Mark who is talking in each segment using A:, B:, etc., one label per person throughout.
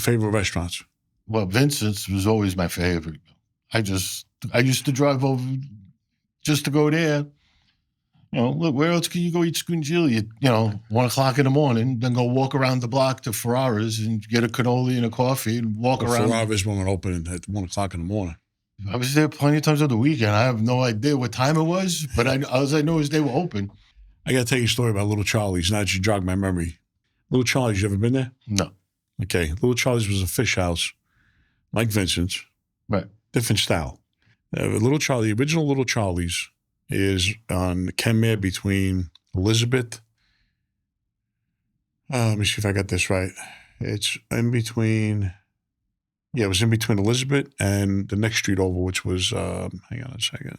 A: favorite restaurants?
B: Well, Vincent's was always my favorite. I used to drive over just to go there. You know, look, where else can you go eat scungilli at, 1 o'clock in the morning, then go walk around the block to Ferrara's and get a cannoli and a coffee and walk around.
A: Ferrara's won't open at 1 o'clock in the morning.
B: I was there plenty of times on the weekend. I have no idea what time it was, but all I know is they were open.
A: I got to tell you a story about Little Charlie's. Now that you jog my memory. Little Charlie's, you ever been there?
B: No.
A: Okay. Little Charlie's was a fish house, like Vincent's.
B: Right.
A: Different style. Original Little Charlie's is on Kenmare between Elizabeth. Let me see if I got this right. It's in between. Yeah, it was in between Elizabeth and the next street over, which was, hang on a second.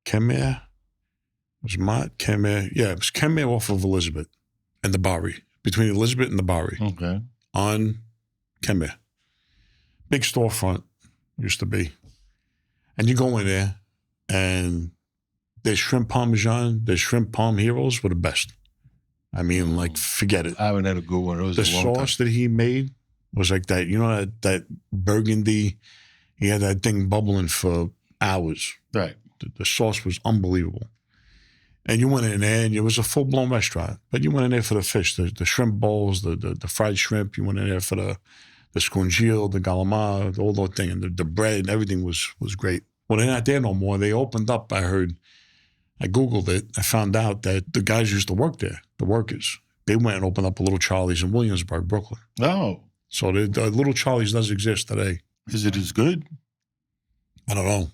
A: Kenmare? It was Mott, Kenmare. Yeah, it was Kenmare off of Elizabeth and the Bowery. Between Elizabeth and the Bowery.
B: Okay.
A: On Kenmare. Big storefront, used to be. And you go in there, and their shrimp parmesan, their shrimp parm heroes were the best. I mean, like, forget it.
B: I haven't had a good one of those.
A: The sauce that he made was like that. You know, that burgundy, he had that thing bubbling for hours.
B: Right.
A: The sauce was unbelievable. And you went in there, and it was a full-blown restaurant. But you went in there for the fish, the shrimp bowls, the fried shrimp. You went in there for the scungil, the galamar, the whole thing, and the bread, and everything was great. Well, they're not there no more. They opened up, I heard. I Googled it. I found out that the guys used to work there, the workers. They went and opened up a Little Charlie's in Williamsburg, Brooklyn.
B: Oh.
A: So the Little Charlie's does exist today.
B: Is it as good?
A: I don't know.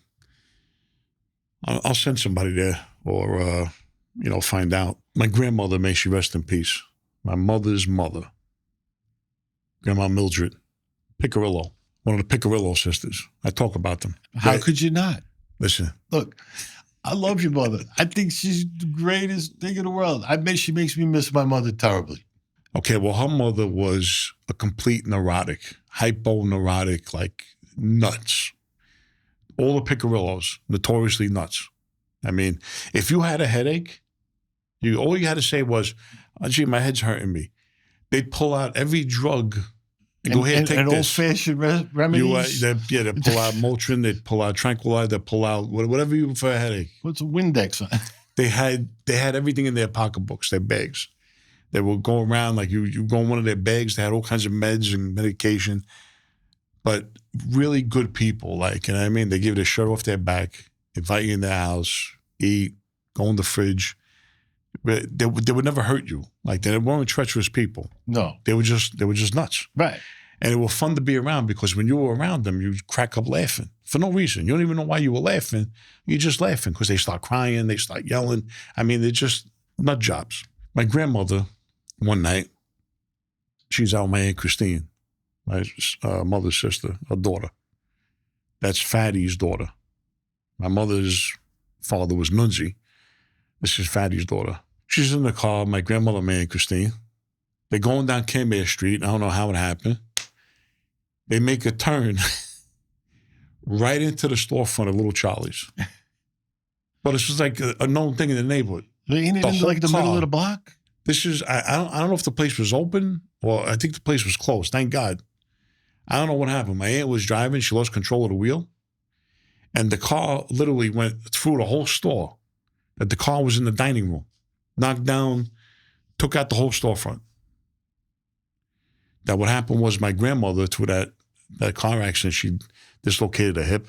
A: I'll send somebody there or, find out. My grandmother, may she rest in peace. My mother's mother, Grandma Mildred Picorillo, one of the Picorillo sisters. I talk about them.
B: How could you not?
A: Listen.
B: Look, I love your mother. I think she's the greatest thing in the world. I bet she makes me miss my mother terribly.
A: Okay, well, her mother was a complete neurotic, hypo-neurotic, like nuts. All the Picorillos, notoriously nuts. I mean, if you had a headache, all you had to say was, oh, gee, my head's hurting me. They'd pull out every drug and go ahead, take
B: an
A: this.
B: old-fashioned remedies?
A: They'd pull out Motrin, they'd pull out Tranquilizer, they'd pull out whatever you for a headache.
B: What's a Windex on?
A: They had everything in their pocketbooks, their bags. They would go around, like you go in one of their bags, they had all kinds of meds and medication. But really good people, like, you know what I mean? They give their shirt off their back, invite you in their house, eat, go in the fridge. But they would never hurt you. Like, they weren't treacherous people.
B: No.
A: They were just nuts.
B: Right.
A: And it was fun to be around because when you were around them, you'd crack up laughing for no reason. You don't even know why you were laughing. You're just laughing because they start crying, they start yelling. I mean, they're just nut jobs. My grandmother, one night, she's out with my Aunt Christine, my mother's sister, her daughter. That's Fatty's daughter. My mother's father was Nunzi. This is Fatty's daughter. She's in the car, my grandmother, my Aunt Christine. They're going down Kenmare Street. I don't know how it happened. They make a turn right into the storefront of Little Charlie's. But this was like a known thing in the neighborhood.
B: Ain't it into like the middle of the block?
A: This is, I don't know if the place was open or I think the place was closed. Thank God. I don't know what happened. My aunt was driving. She lost control of the wheel. And the car literally went through the whole store. That the car was in the dining room. Knocked down, took out the whole storefront. That what happened was my grandmother, through that car accident, she dislocated her hip.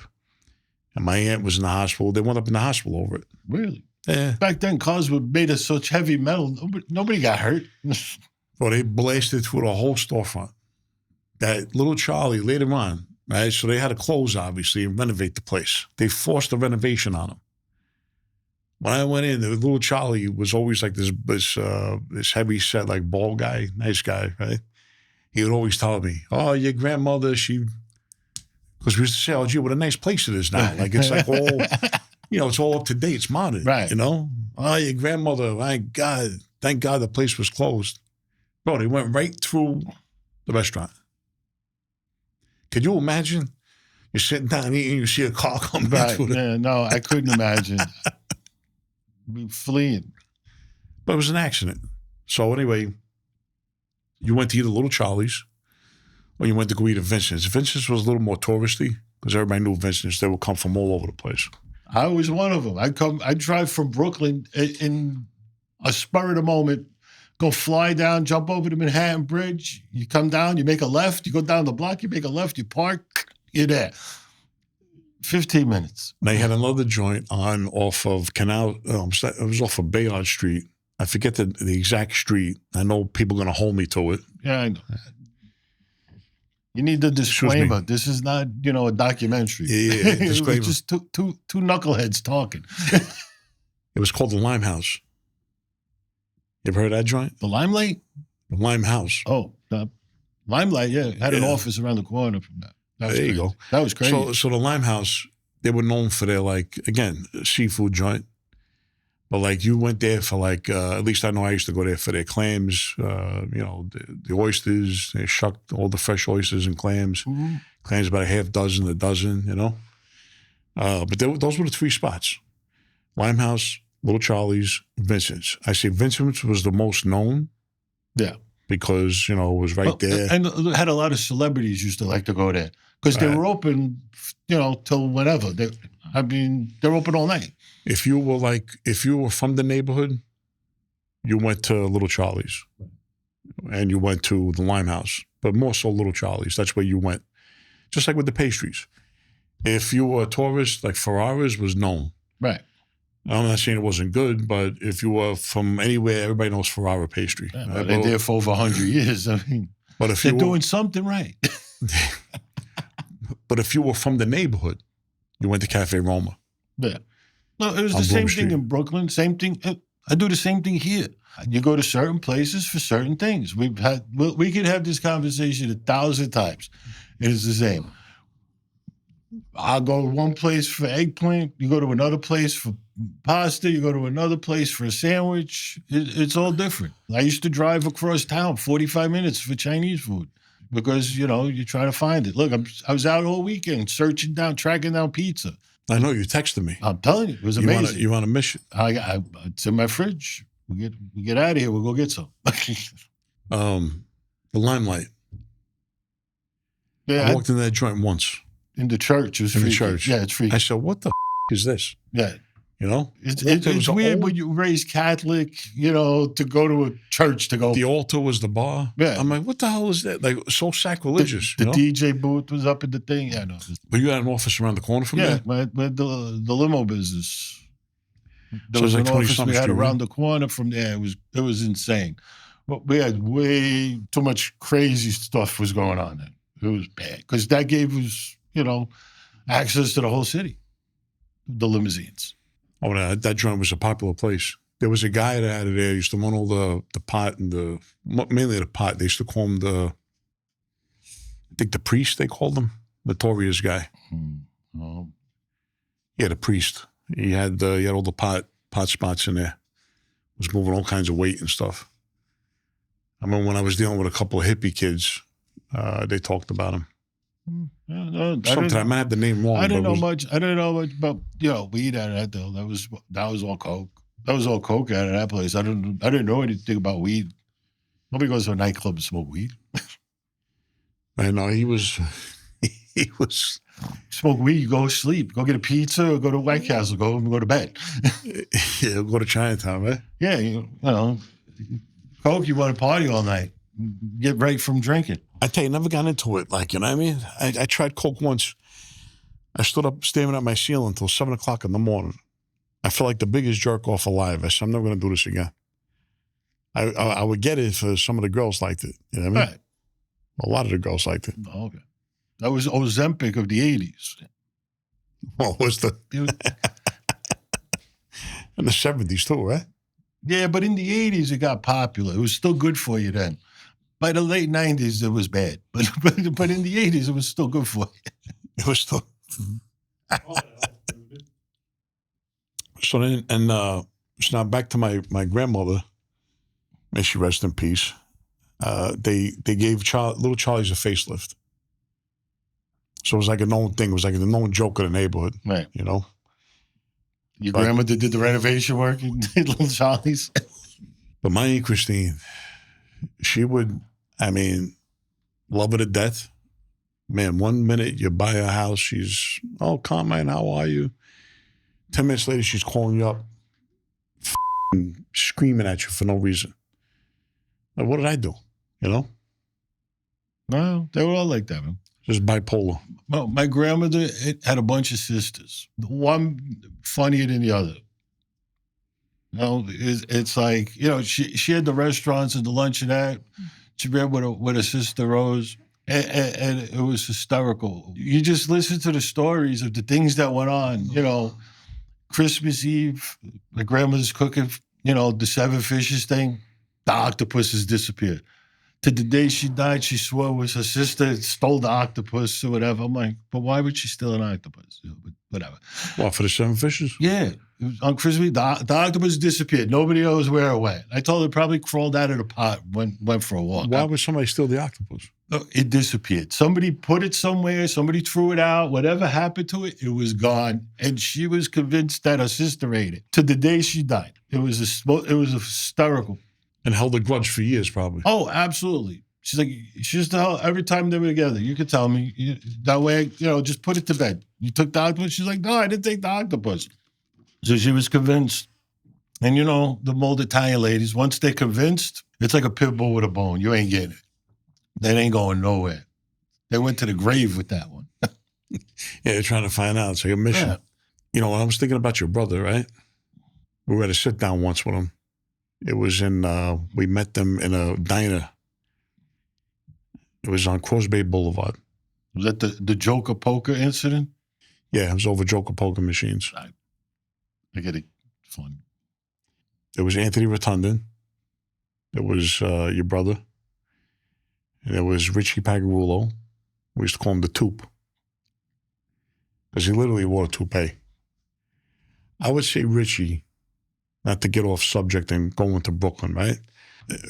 A: And my aunt was in the hospital. They went up in the hospital over it.
B: Really?
A: Yeah.
B: Back then, cars were made of such heavy metal. Nobody got hurt.
A: Well, they blasted through the whole storefront. That Little Charlie, later on, right? So they had to close, obviously, and renovate the place. They forced a renovation on them. When I went in, the Little Charlie was always like this heavy set, like bald guy, nice guy, right? He would always tell me, "Oh, your grandmother, because we used to say, oh, gee, what a nice place it is now. Like, it's like all, it's all up to date. It's modern,
B: right?
A: Oh, your grandmother, thank God the place was closed. Bro, they went right through the restaurant. Could you imagine? You're sitting down eating, you see a car coming
B: right.
A: through
B: Yeah, no, I couldn't imagine. Be fleeing.
A: But it was an accident. So anyway, you went to either Little Charlie's or you went to go eat at Vincent's. Vincent's was a little more touristy because everybody knew Vincent's. They would come from all over the place.
B: I was one of them. I'd drive from Brooklyn in a spur of the moment, go fly down, jump over the Manhattan Bridge. You come down, you make a left, you go down the block, you make a left, you park, you're there. 15 minutes.
A: They had another joint on off of Canal, it was off of Bayard Street. I forget the exact street. I know people are going to hold me to it.
B: Yeah, I know. You need the disclaimer. This is not, a documentary.
A: Yeah, disclaimer.
B: It was just two knuckleheads talking.
A: It was called the Limehouse. You ever heard of that joint?
B: The Limelight?
A: The Limehouse.
B: Oh, the Limelight, yeah. Had an office around the corner from that.
A: There you go.
B: That was crazy.
A: So the Limehouse, they were known for their, again, seafood joint. But, you went there for, at least I know I used to go there for their clams, the oysters. They shucked all the fresh oysters and clams.
B: Mm-hmm.
A: Clams about a dozen, But those were the three spots. Limehouse, Little Charlie's, Vincent's. I say Vincent's was the most known.
B: Yeah.
A: Because, it was right there.
B: And it had a lot of celebrities used to like to go there. Because they were open, till whenever. They're open all night.
A: If you were from the neighborhood, you went to Little Charlie's. And you went to the Limehouse. But more so Little Charlie's. That's where you went. Just like with the pastries. If you were a tourist, Ferrara's was known.
B: Right.
A: I'm not saying it wasn't good, but if you were from anywhere, everybody knows Ferrara pastry.
B: Yeah, right? They're there for over 100 years. But if they're doing something right.
A: But if you were from the neighborhood, you went to Cafe Roma.
B: Yeah. No, it was the same thing in Brooklyn. Same thing. I do the same thing here. You go to certain places for certain things. We could have this conversation 1,000 times. It is the same. I'll go to one place for eggplant. You go to another place for pasta. You go to another place for a sandwich. It's all different. I used to drive across town 45 minutes for Chinese food because, you're trying to find it. Look, I was out all weekend tracking down pizza.
A: I know, you texted me.
B: I'm telling you, it was amazing.
A: You on a mission.
B: It's in my fridge. We get out of here. We'll go get some.
A: The Limelight.
B: Yeah,
A: I walked in that joint once.
B: In the church. It was freaky.
A: The church.
B: Yeah, it's freaky.
A: I said, what the is this?
B: Yeah.
A: It's
B: weird when you raise Catholic, to go to a church to go.
A: The altar was the bar.
B: Yeah.
A: I'm like, what the hell is that? So sacrilegious.
B: The DJ booth was up in the thing. Yeah, no.
A: But you had an office around the corner from there?
B: Yeah, the limo business. There
A: so
B: was
A: it was
B: an office we had
A: Street,
B: around the corner from there. It was insane. But we had way too much crazy stuff was going on there. It was bad. Because that gave us, access to the whole city. The limousines.
A: Oh, that joint was a popular place. There was a guy that had it there. He used to run all the pot and mainly the pot. They used to call him I think the priest, they called him. Notorious guy.
B: Oh.
A: Yeah, the priest. He had all the pot spots in there. Was moving all kinds of weight and stuff. I remember when I was dealing with a couple of hippie kids, they talked about him. Sometimes I might have the name wrong.
B: I didn't know much about weed out of that though. That was all coke. That was all coke out of that place. I didn't know anything about weed. Nobody goes to a nightclub and smoke weed.
A: I know he was
B: smoke weed. You go sleep. Go get a pizza or go to White Castle. Go to bed.
A: Yeah, go to Chinatown, right?
B: Yeah, coke. You want to party all night. Get right from drinking.
A: I tell you, never got into it. You know what I mean? I tried coke once. I stood up staring at my ceiling until 7 o'clock in the morning. I felt like the biggest jerk off alive. I said, I'm never going to do this again. I would get it if some of the girls liked it. You know what I mean?
B: Right.
A: A lot of the girls liked it.
B: Oh, okay. That was Ozempic of the 80s.
A: Well, was the... in the 70s too, right?
B: Yeah, but in the 80s, it got popular. It was still good for you then. By the late 90s, it was bad. But in the 80s, it was still good for you.
A: It was still... So then, so now back to my grandmother, may she rest in peace. They gave Little Charlie's a facelift. So it was like a known thing. It was like a known joke in the neighborhood.
B: Right. Your
A: But-
B: grandmother did the renovation work in Little Charlie's?
A: But my Aunt Christine, she would, I mean, love her to death. Man, 1 minute you buy a house, she's, oh, Carmine, how are you? 10 minutes later, she's calling you up, screaming at you for no reason. Like, what did I do? You know?
B: No, they were all like that, man.
A: Just bipolar.
B: Well, my grandmother had a bunch of sisters. One funnier than the other. You know, it's like, you know, she had the restaurants and the luncheonette. She read with her sister Rose. And it was hysterical. You just listen to the stories of the things that went on. You know, Christmas Eve, my grandmother's cooking, you know, the 7 fishes thing. The octopuses disappeared. To the day she died, she swore it was her sister stole the octopus or whatever. I'm like, but why would she steal an octopus? You know, but whatever.
A: What, for the 7 fishes?
B: Yeah. It was on Christmas Eve, the octopus disappeared. Nobody knows where it went. I told her it probably crawled out of the pot, went for a walk.
A: Why would somebody steal the octopus?
B: It disappeared. Somebody put it somewhere. Somebody threw it out. Whatever happened to it, it was gone. And she was convinced that her sister ate it. To the day she died, it was hysterical.
A: And held a grudge for years, probably.
B: Oh, absolutely. She's like, she used to tell every time they were together, you could tell me. That way, you know, just put it to bed. You took the octopus? She's like, no, I didn't take the octopus. So she was convinced. And, you know, the old Italian ladies, once they're convinced, it's like a pit bull with a bone. You ain't getting it. That ain't going nowhere. They went to the grave with that one.
A: Yeah, they're trying to find out. It's like a mission.
B: Yeah.
A: You know, when I was thinking about your brother, right? We had a sit down once with him. It was we met them in a diner. It was on Crosby Boulevard.
B: Was that the Joker poker incident?
A: Yeah, it was over Joker poker machines.
B: I get it. Fun.
A: There was Anthony Rotundan. There was your brother. And there was Richie Pagarulo. We used to call him the Toop. Because he literally wore a toupee. I would say Richie, not to get off subject and go into Brooklyn, right?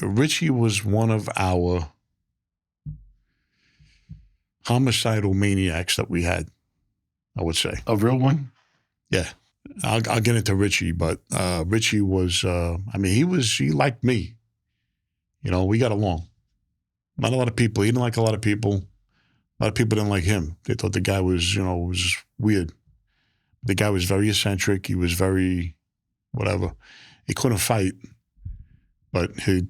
A: Richie was one of our homicidal maniacs that we had, I would say.
B: A real one?
A: Yeah. I'll get into Richie, but Richie was, he liked me. You know, we got along. Not a lot of people. He didn't like a lot of people. A lot of people didn't like him. They thought the guy was, was weird. The guy was very eccentric. He was very, whatever. He couldn't fight, but he'd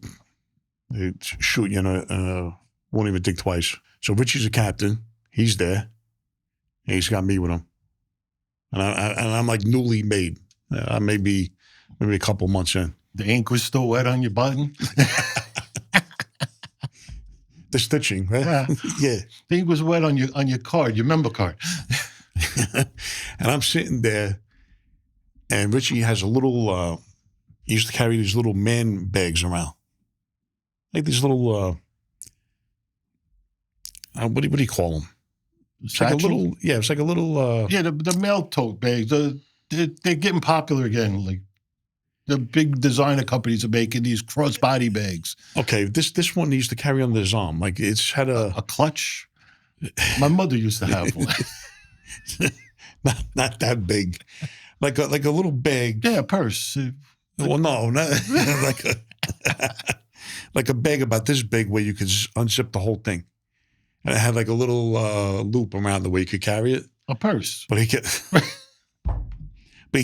A: shoot you won't even think twice. So Richie's a captain. He's there. And he's got me with him. And I'm like newly made. Maybe a couple months in.
B: The ink was still wet on your button?
A: The stitching, right? Yeah.
B: The ink was wet on your card, your member card.
A: And I'm sitting there, and Richie has a little, he used to carry these little man bags around. Like these little, what do you call them? It's like a little, it's like a little.
B: The mail tote bags. They're getting popular again. Like the big designer companies are making these crossbody bags.
A: Okay, this one he used to carry under his arm. Like it's had a
B: clutch. My mother used to have one.
A: not that big, like a little bag.
B: Yeah, a purse.
A: Well, no, not like a bag about this big where you could unzip the whole thing. And it had like a little loop around the way you could carry it.
B: A purse.
A: But he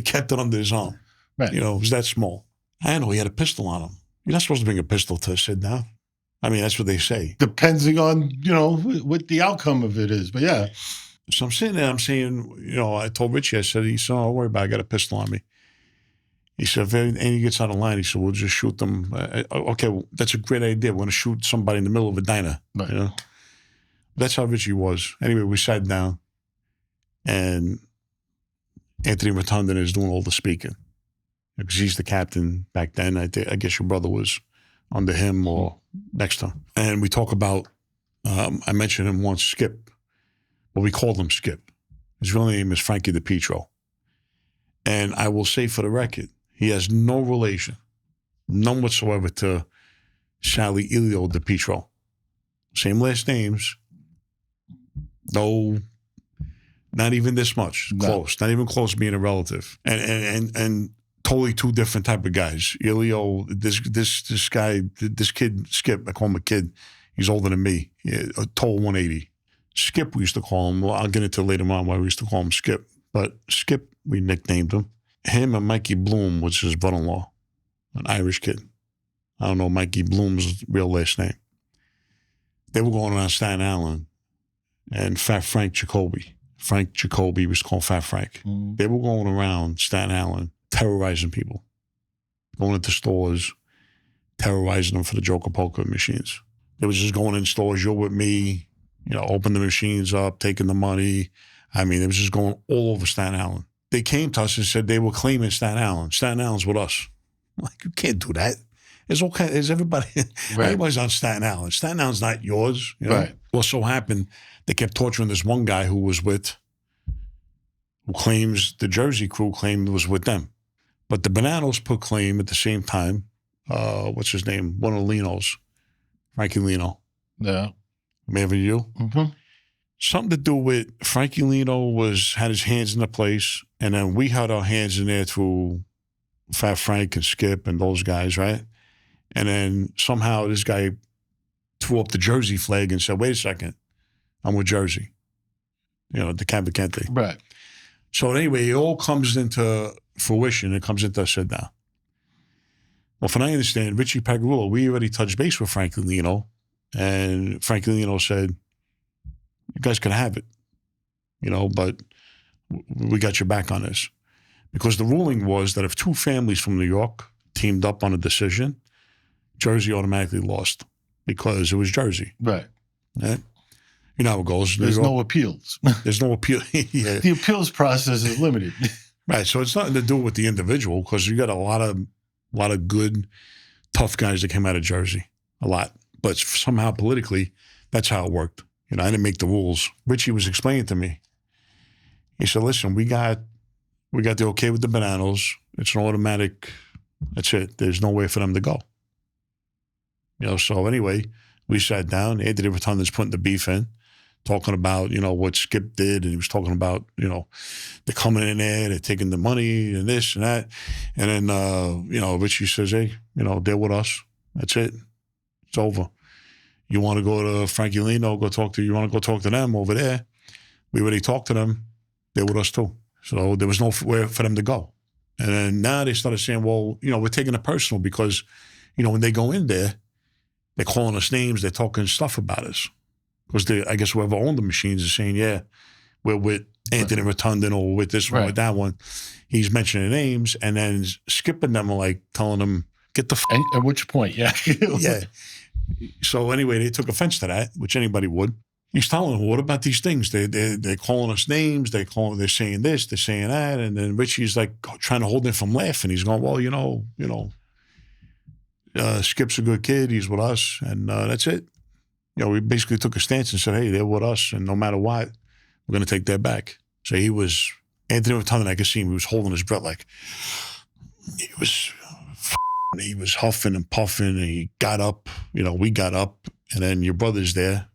A: kept it under his arm.
B: Right.
A: It was that small. I know he had a pistol on him. You're not supposed to bring a pistol to sit down. I mean, that's what they say.
B: Depending on, what the outcome of it is. But yeah.
A: So I'm sitting there, I'm saying, I told Richie, I said, don't worry about it, I got a pistol on me. He said, if any gets out of line, he said, we'll just shoot them. Okay, well, that's a great idea. We're going to shoot somebody in the middle of a diner.
B: Right.
A: That's how Richie was. Anyway, we sat down, and Anthony Rotundan is doing all the speaking. Because he's the captain back then. I guess your brother was under him or next to him. And we talk about, I mentioned him once, Skip. But we called him Skip. His real name is Frankie DePietro. And I will say for the record, he has no relation, none whatsoever, to Sally Elio DePietro. Same last names. No, not even this much. Close. Not even close being a relative. And totally two different type of guys. Elio, this guy, this kid, Skip, I call him a kid. He's older than me. Yeah, a total 180. Skip, we used to call him. Well, I'll get into it later on why we used to call him Skip. But Skip, we nicknamed him. Him and Mikey Bloom was his brother-in-law, an Irish kid. I don't know Mikey Bloom's real last name. They were going around Staten Island, and Fat Frank Jacoby. Frank Jacoby was called Fat Frank.
B: Mm.
A: They were going around Staten Island terrorizing people, going into stores, terrorizing them for the Joker poker machines. They was just going in stores, you're with me, open the machines up, taking the money. I mean, it was just going all over Staten Island. They came to us and said they were claiming Staten Island. Staten Island's with us. I'm like, you can't do that. There's everybody, everybody's on Staten Island. Staten Island's not yours.
B: Right.
A: Well, so happened, they kept torturing this one guy who claims the Jersey crew claimed was with them. But the Bananos put claim at the same time. What's his name? One of the Linos. Frankie Lino.
B: Yeah.
A: Maybe you?
B: Mm-hmm.
A: Something to do with Frankie Lino had his hands in the place, and then we had our hands in there through Fat Frank and Skip and those guys, right? And then somehow this guy threw up the Jersey flag and said, wait a second, I'm with Jersey. DeCavalcante.
B: Right.
A: So anyway, it all comes into fruition. It comes into sit down. Well, from what I understand, Richie Picorillo, we already touched base with Frankie Lino, and Frankie Lino said, you guys can have it, but we got your back on this. Because the ruling was that if two families from New York teamed up on a decision, Jersey automatically lost because it was Jersey.
B: Right.
A: Yeah. You know how it goes.
B: There's no appeals.
A: There's no appeal. Yeah.
B: The appeals process is limited.
A: Right. So it's nothing to do with the individual because you got a lot of good, tough guys that came out of Jersey. A lot. But somehow politically, that's how it worked. I didn't make the rules. Richie was explaining to me. He said, listen, we got the okay with the Bananos. It's an automatic, that's it. There's no way for them to go. So anyway, we sat down. Anthony Rotunda's putting the beef in, talking about, what Skip did. And he was talking about, they're coming in there, they're taking the money and this and that. And then, Richie says, hey, they're with us. That's it. It's over. You want to go to Frankie Lino, you want to go talk to them over there. We already talked to them. They're with us too. So there was nowhere for them to go. And then now they started saying, well, we're taking it personal because, when they go in there, they're calling us names. They're talking stuff about us. Because I guess whoever owned the machines is saying, yeah, we're with Anthony Rotunda or with this one, with that one. He's mentioning names. And then Skip and them are like telling them, get the
B: At which point, yeah.
A: Yeah. So anyway, they took offense to that, which anybody would. He's telling them, what about these things? They're calling us names. They're saying this, they're saying that. And then Richie's like trying to hold him from laughing. He's going, well, Skip's a good kid. He's with us. And that's it. We basically took a stance and said, hey, they're with us. And no matter what, we're going to take their back. So Anthony Rotunda, I could see him, he was holding his breath like, he was huffing and puffing and he got up, we got up. And then your brother's there,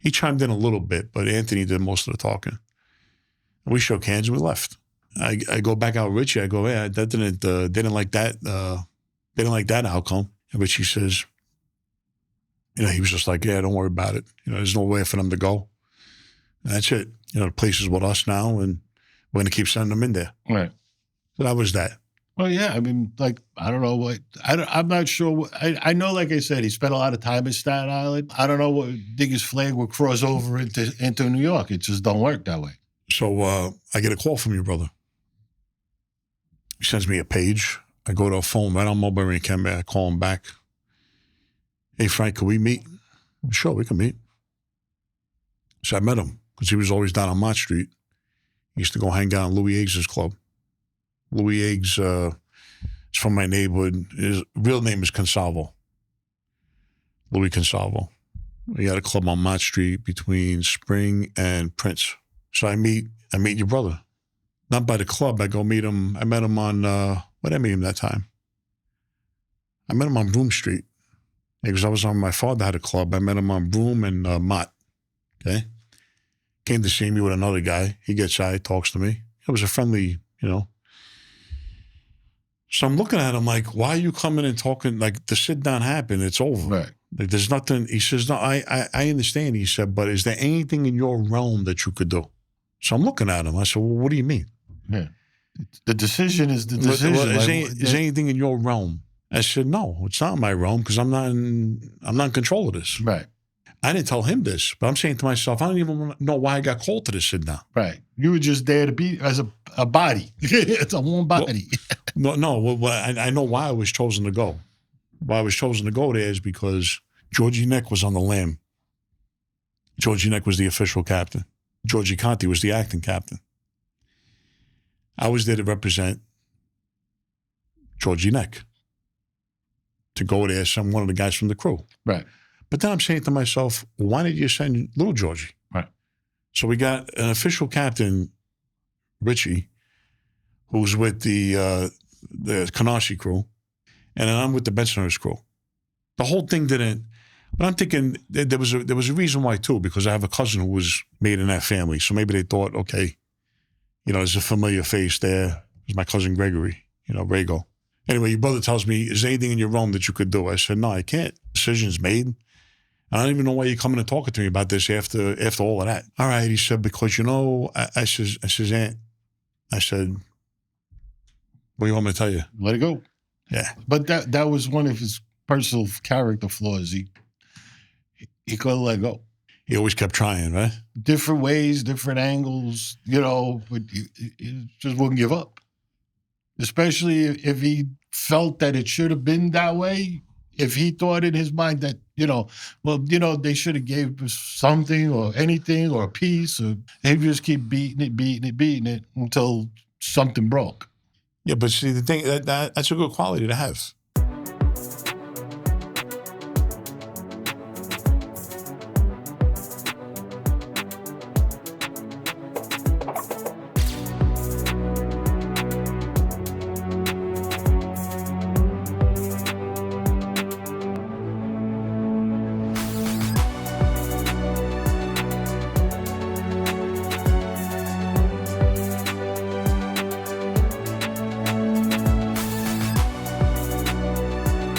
A: He chimed in a little bit, but Anthony did most of the talking. And we shook hands and we left. I go back out with Richie. I go, yeah, they didn't like that. They didn't like that outcome. And Richie says, he was just like, yeah, don't worry about it. There's no way for them to go. And that's it. The place is with us now, and we're going to keep sending them in there.
B: Right.
A: So that was that.
B: Well, yeah. I mean, I don't know what. I'm not sure. I know, like I said, he spent a lot of time in Staten Island. I don't know what Digger's flag would cross over into New York. It just don't work that way.
A: So I get a call from your brother. He sends me a page. I go to a phone right on Mulberry and Canberra. I call him back. Hey, Frank, can we meet? Sure, we can meet. So I met him because he was always down on Mott Street. He used to go hang out in Louis Eggs' club. Louis Eggs is from my neighborhood. His real name is Consalvo. Louis Consalvo. He had a club on Mott Street between Spring and Prince. So I meet your brother. Not by the club. I go meet him. I met him on, where did I meet him that time? I met him on Broome Street. Because I was on, my father had a club. I met him on Broome and Mott. Okay? Came to see me with another guy. He gets out, talks to me. It was a friendly, So I'm looking at him like, why are you coming and talking? Like, the sit down happened. It's over.
B: Right.
A: Like, there's nothing. He says, no, I understand. He said, but is there anything in your realm that you could do? So I'm looking at him. I said, well, what do you mean?
B: Yeah. The decision is the decision.
A: Is anything in your realm? I said, no, it's not in my realm because I'm not in control of this.
B: Right.
A: I didn't tell him this, but I'm saying to myself, I don't even know why I got called to this sit down.
B: Right. You were just there to be as a body. It's a warm body.
A: I know why I was chosen to go. Why I was chosen to go there is because Georgie Neck was on the lam. Georgie Neck was the official captain. DeCavalcante was the acting captain. I was there to represent Georgie Neck. To go there, one of the guys from the crew.
B: Right.
A: But then I'm saying to myself, why did you send little Georgie?
B: Right.
A: So we got an official captain, Richie, who's with the Kanashi crew, and then I'm with the Bensonhurst crew. The whole thing didn't. But I'm thinking there was a reason why too, because I have a cousin who was made in that family, so maybe they thought, okay, there's a familiar face there. There's my cousin Gregory, Rego. Anyway, your brother tells me, is there anything in your realm that you could do? I said, no, I can't. Decision's made. I don't even know why you're coming and talking to me about this after all of that. All right, he said, because I says, Aunt, I said, what do you want me to tell you?
B: Let it go.
A: Yeah.
B: But that was one of his personal character flaws. He couldn't let go.
A: He always kept trying, right?
B: Different ways, different angles, but he just wouldn't give up. Especially if he felt that it should have been that way. If he thought in his mind that, they should have gave us something or anything or a piece, or he just keep beating it until something broke.
A: Yeah, but see, the thing, that's a good quality to have.